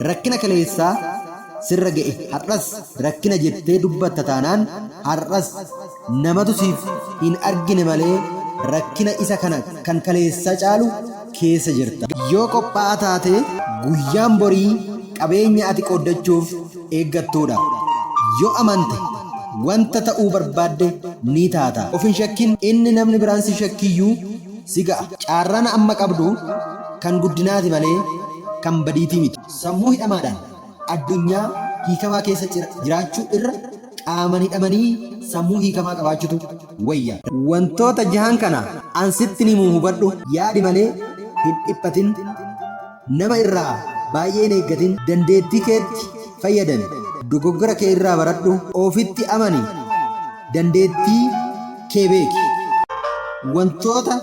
rakkina kaleessaa sirra ga'e har'as rakkina jettee dubbatta taanaan har'as namatu siif hin argine malee rakkina isa kana kan kaleessaa caalu keessa jirta. Yoo qophaa'aa taate guyyaan borii qabeenya ati qooddachuuf eeggattuudha. Yoo amante wanta ta'uu barbaadde ni taata. Of hin shakkin inni namni biraan si shakkiyyuu si ga'a. Caarraan amma qabdu kan guddinaati malee kan badiitii miti. Sammuu hidhamaadhaan addunyaa hiikamaa keessa jiraachuu irra qaaman hidhamanii sammuu hiikamaa qabaachutu wayya. Wantoota jahan kana ansitti ni hubadhu yaadi malee hin dhiphatin, nama irraa baay'ee hin eeggatin, dandeettii keetti fayyadami, dogoggora kee irraa baradhu, ofitti amani, dandeettii kee beeki. Wantoota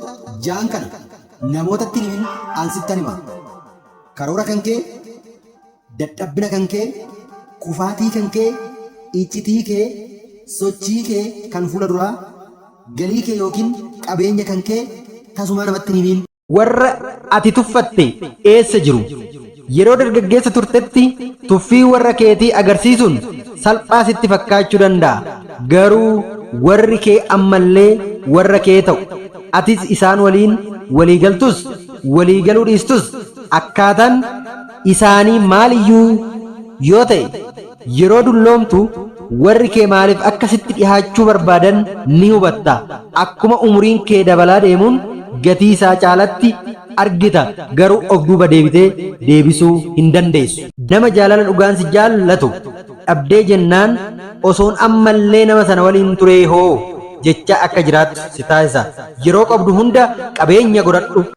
jahan kana namootatti himin ansittan hima. Karoora kan kee, dadhabbina kan kee, kufaatii kan kee, iccitii kee, sochii kee kan fuula duraa, galii kee yookiin qabeenya kan kee tasuma namatti himin. Warra ati tuffatte eessa jiru? Yeroo dargaggeessa turtetti tuffii warra keetii agarsiisuun salphaa sitti fakkaachuu danda'a. Garuu warri kee ammallee warra kee ta'u. Atis isaan waliin walii galtus walii galuu dhiistus akkaataan isaanii maaliyyuu yoo ta'e yeroo dulloomtu warri kee maaliif akkasitti dhihaachuu barbaadan ni hubatta. Akkuma umuriin kee dabalaa deemuun gatii isaa caalatti argita, garuu of duuba deebitee deebisuu hin dandeessu. Nama jaalala dhugaan si jaallatu dhabdee jennaan osoon ammallee nama sana waliin turee hoo jecha akka jiraattu si taasisa. Yeroo qabdu hunda qabeenya godhadhu.